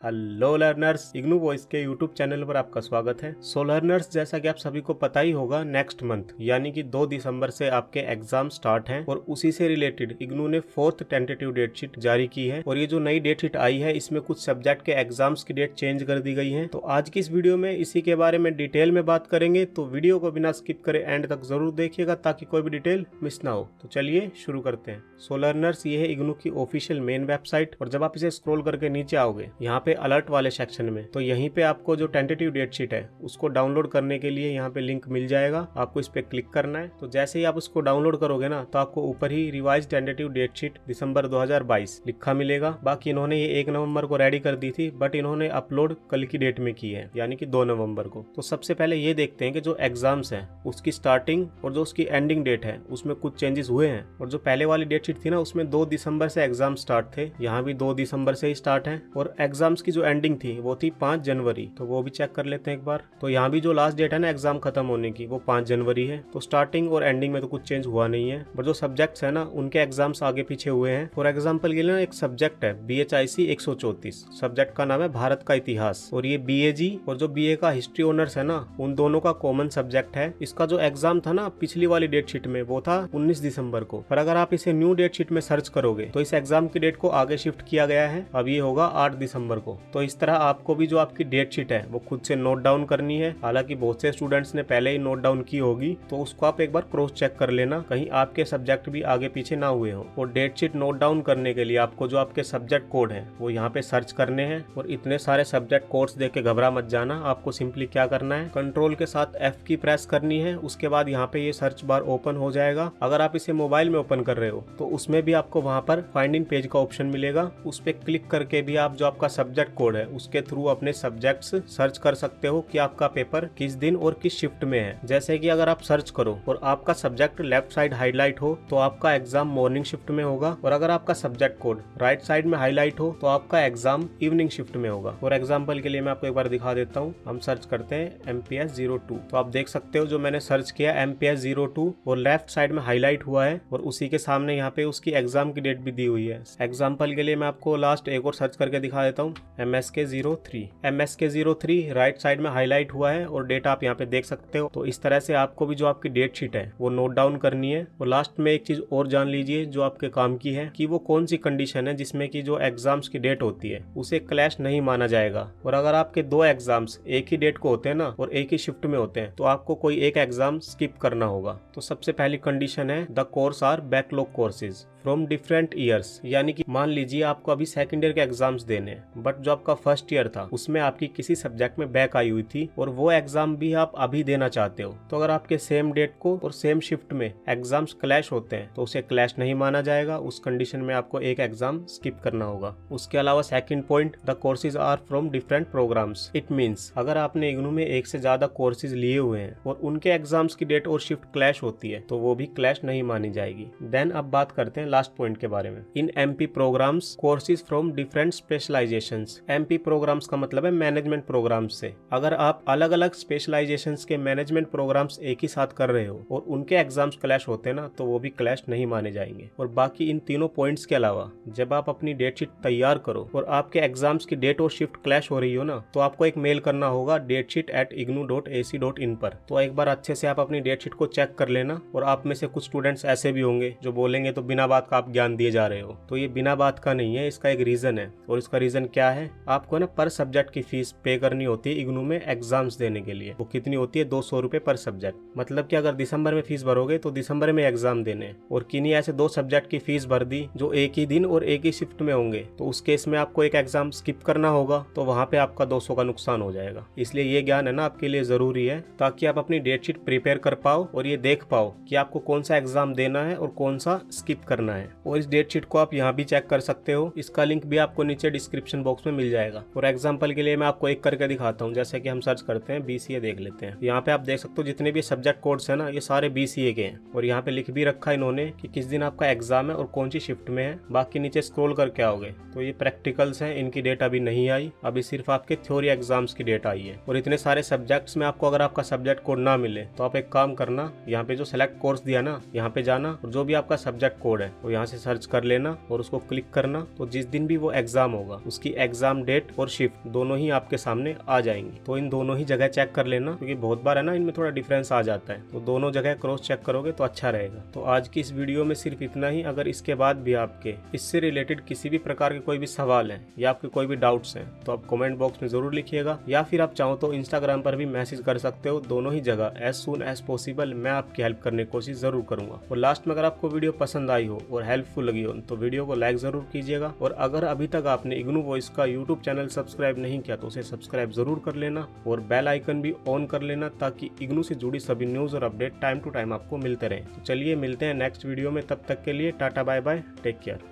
Hello learners, IGNOU voice के YouTube channel पर आपका स्वागत है। सो लर्नर्स, जैसा कि आप सभी को पता ही होगा, नेक्स्ट मंथ यानी कि 2 दिसंबर से आपके एग्जाम स्टार्ट हैं और उसी से रिलेटेड इग्नू ने 4th टेंटेटिव डेट शीट जारी की है। और ये जो नई डेट शीट आई है, इसमें कुछ सब्जेक्ट के एग्जाम्स की डेट चेंज कर दी गई है। तो आज की इस वीडियो में इसी के बारे में डिटेल में बात करेंगे, तो वीडियो को बिना स्किप करे एंड तक जरूर देखिएगा ताकि कोई भी डिटेल मिस ना हो। तो चलिए शुरू करते हैं। सो लर्नर्स, ये है इग्नू की ऑफिशियल मेन वेबसाइट और जब आप इसे स्क्रॉल करके नीचे आओगे यहाँ पे अलर्ट वाले सेक्शन में, तो यहीं पे आपको जो टेंटेटिव डेट शीट है उसको डाउनलोड करने के लिए यहाँ पे लिंक मिल जाएगा। आपको इस पे क्लिक करना है। तो जैसे ही आप उसको डाउनलोड करोगे ना, तो आपको ऊपर ही रिवाइज टेंटेटिव डेट शीट दिसंबर 2022 लिखा मिलेगा। बाकी इन्होंने ये 1 नवंबर को रेडी कर दी थी, बट इन्होंने अपलोड कल की डेट में की है, यानी कि 2 नवंबर को। तो सबसे पहले ये देखते हैं कि जो एग्जाम्स है उसकी स्टार्टिंग और जो उसकी एंडिंग डेट है उसमें कुछ चेंजेस हुए हैं। और जो पहले वाली डेट शीट थी ना, उसमें 2 दिसंबर से एग्जाम स्टार्ट थे, यहाँ भी 2 दिसंबर से ही स्टार्ट है। और एग्जाम्स की जो एंडिंग थी वो थी 5 जनवरी। तो वो भी चेक कर लेते हैं एक बार। तो यहाँ भी जो लास्ट डेट है ना एग्जाम खत्म होने की, वो 5 जनवरी है। तो स्टार्टिंग और एंडिंग में तो कुछ चेंज हुआ नहीं है, बट जो सब्जेक्ट्स है ना उनके एग्जाम्स आगे पीछे हुए हैं। फॉर एग्जाम्पल के लिए ना एक सब्जेक्ट है BHIC 134, सब्जेक्ट का नाम है भारत का इतिहास। और ये BAG और जो BA का हिस्ट्री ऑनर्स है ना, उन दोनों का कॉमन सब्जेक्ट है। इसका जो एग्जाम था ना पिछली वाली डेट शीट में, वो था 19 दिसंबर को। पर अगर आप इसे न्यू डेट शीट में सर्च करोगे तो इस एग्जाम की डेट को आगे शिफ्ट किया गया है। अब ये होगा 8 दिसंबर को। तो इस तरह आपको भी जो आपकी डेट शीट है वो खुद से नोट डाउन करनी है। हालांकि बहुत से स्टूडेंट्स ने पहले ही नोट डाउन की होगी, तो उसको आप एक बार क्रॉस चेक कर लेना, कहीं आपके सब्जेक्ट भी आगे पीछे ना हुए हो। और डेट शीट नोट डाउन करने के लिए आपको जो आपके सब्जेक्ट कोड है वो यहाँ पे सर्च करने हैं। और इतने सारे सब्जेक्ट कोड्स देख के घबरा मत जाना। आपको सिंपली क्या करना है, कंट्रोल के साथ F की प्रेस करनी है। उसके बाद यहाँ पे ये सर्च बार ओपन हो जाएगा। अगर आप इसे मोबाइल में ओपन कर रहे हो तो उसमें भी आपको वहाँ पर फाइंड इन पेज का ऑप्शन मिलेगा। उस पर क्लिक करके भी आप जो आपका सब्जेक्ट कोड है उसके थ्रू अपने सब्जेक्ट्स सर्च कर सकते हो कि आपका पेपर किस दिन और किस शिफ्ट में है। जैसे कि अगर आप सर्च करो और आपका सब्जेक्ट लेफ्ट साइड हाईलाइट हो तो आपका एग्जाम मॉर्निंग शिफ्ट में होगा। और अगर आपका सब्जेक्ट कोड राइट साइड में हाईलाइट हो तो आपका एग्जाम इवनिंग शिफ्ट में होगा। फॉर एग्जाम्पल के लिए मैं आपको एक बार दिखा देता हूँ। हम सर्च करते हैं MPS 02। तो आप देख सकते हो जो मैंने सर्च किया MPS 02 और लेफ्ट साइड में हाईलाइट हुआ है और उसी के सामने यहाँ पे उसकी एग्जाम की डेट भी दी हुई है। एग्जाम्पल के लिए मैं आपको लास्ट एक और सर्च करके दिखा देता हूँ, MSK 03। MSK 03 राइट साइड में हाईलाइट हुआ है और डेट आप यहाँ पे देख सकते हो। तो इस तरह से आपको भी जो आपकी डेट शीट है वो नोट डाउन करनी है। और लास्ट में एक चीज और जान लीजिए जो आपके काम की है, कि वो कौन सी कंडीशन है जिसमें कि जो एग्जाम्स की डेट होती है उसे क्लैश नहीं माना जाएगा। और अगर आपके 2 एग्जाम्स एक ही डेट को होते हैं ना और एक ही शिफ्ट में होते हैं, तो आपको कोई एक एग्जाम स्किप करना होगा। तो सबसे पहली कंडीशन है the course are backlog courses from different years. यानी कि मान लीजिए आपको अभी सेकंड ईयर के एग्जाम्स देने हैं, बट जो आपका फर्स्ट ईयर था उसमें आपकी किसी सब्जेक्ट में बैक आई हुई थी और वो एग्जाम भी आप अभी देना चाहते हो, तो अगर आपके सेम डेट को और सेम शिफ्ट में एग्जाम्स क्लैश होते हैं तो उसे क्लैश नहीं माना जाएगा। उस कंडीशन में आपको एक एग्जाम स्किप करना होगा। उसके अलावा second point, the courses are from different programs. It means अगर आपने इग्नू में एक से ज्यादा कोर्सेज लिए हुए हैं और उनके एग्जाम्स की डेट और शिफ्ट क्लैश होती है तो वो भी क्लैश नहीं मानी जाएगी। देन अब बात करते हैं लास्ट पॉइंट के बारे में। In MP programs courses from different specializations. MP programs का मतलब है मैनेजमेंट प्रोग्राम्स से। अगर आप अलग अलग स्पेशलाइजेशंस के मैनेजमेंट प्रोग्राम्स एक ही साथ कर रहे हो और उनके एग्जाम्स क्लैश होते हैं ना, तो वो भी क्लैश नहीं माने जाएंगे। और बाकी इन तीनों पॉइंट्स के अलावा जब आप अपनी डेट शीट तैयार करो और आपके एग्जाम्स की डेट और शिफ्ट क्लैश हो रही हो ना, तो आपको एक मेल करना होगा datesheet@ignu.ac.in पर। तो एक बार अच्छे से आप अपनी डेट शीट को चेक कर लेना। और आप में से कुछ स्टूडेंट्स ऐसे भी होंगे जो बोलेंगे तो बिना बात का आप ज्ञान दिए जा रहे हो, तो ये बिना बात का नहीं है, इसका एक रीजन है। और इसका रीजन क्या है, आपको ना पर सब्जेक्ट की फीस पे करनी होती है इग्नू में एग्जाम्स देने के लिए। वो कितनी होती है, 200 रुपए पर सब्जेक्ट। मतलब कि अगर दिसंबर में फीस भरोगे तो दिसंबर में एग्जाम देने, और किन्हीं ऐसे 2 सब्जेक्ट की फीस भर दी जो एक ही दिन और एक ही शिफ्ट में होंगे, तो उस केस में आपको एक एग्जाम स्किप करना होगा। तो वहां पे आपका 200 का नुकसान हो जाएगा। इसलिए ये ज्ञान है ना आपके लिए जरूरी है, ताकि आप अपनी डेट शीट प्रिपेयर कर पाओ और ये देख पाओ कि आपको कौन सा एग्जाम देना है और कौन सा स्किप करना है। और इस डेट शीट को आप यहाँ भी चेक कर सकते हो। इसका लिंक भी आपको नीचे डिस्क्रिप्शन बॉक्स में मिल जाएगा। फॉर एग्जांपल के लिए मैं आपको एक करके दिखाता हूँ। जैसे कि हम सर्च करते हैं BCA, देख लेते हैं। यहाँ पे आप देख सकते हो जितने भी सब्जेक्ट कोड्स है ना, ये सारे BCA के हैं। और यहाँ पे लिख भी रखा है इन्होंने कि किस दिन आपका एग्जाम है और कौन सी शिफ्ट में है। बाकी नीचे स्क्रॉल करके आओगे तो ये प्रैक्टिकल्स हैं, इनकी डेट अभी नहीं आई, अभी सिर्फ आपके थ्योरी एग्जाम्स की डेट आई है। और इतने सारे सब्जेक्ट्स में आपको अगर आपका सब्जेक्ट कोड ना मिले तो आप एक काम करना, यहाँ पे जो सेलेक्ट कोर्स दिया ना, यहाँ पे जाना और जो भी आपका सब्जेक्ट कोड है और यहाँ से सर्च कर लेना और उसको क्लिक करना। तो जिस दिन भी वो एग्जाम होगा उसकी एग्जाम डेट और शिफ्ट दोनों ही आपके सामने आ जाएंगी। तो इन दोनों ही जगह चेक कर लेना, क्योंकि बहुत बार है ना इनमें थोड़ा डिफरेंस आ जाता है। तो दोनों जगह क्रॉस चेक करोगे तो अच्छा रहेगा। तो आज की इस वीडियो में सिर्फ इतना ही। अगर इसके बाद भी आपके इससे रिलेटेड किसी भी प्रकार के कोई भी सवाल है या आपके कोई भी डाउट्स हैं तो आप कमेंट बॉक्स में जरूर लिखिएगा, या फिर आप चाहो तो इंस्टाग्राम पर भी मैसेज कर सकते हो। दोनों ही जगह एज सून एज पॉसिबल मैं आपकी हेल्प करने की कोशिश जरूर करूंगा। और लास्ट में अगर आपको वीडियो पसंद आई हो और हेल्पफुल लगी हो तो वीडियो को लाइक जरूर कीजिएगा। और अगर अभी तक आपने इग्नू वॉइस का यूट्यूब चैनल सब्सक्राइब नहीं किया तो उसे सब्सक्राइब जरूर कर लेना और बेल आइकन भी ऑन कर लेना, ताकि इग्नू से जुड़ी सभी न्यूज और अपडेट टाइम टू टाइम आपको मिलते रहे। तो चलिए मिलते हैं नेक्स्ट वीडियो में, तब तक के लिए tata bye bye, take care.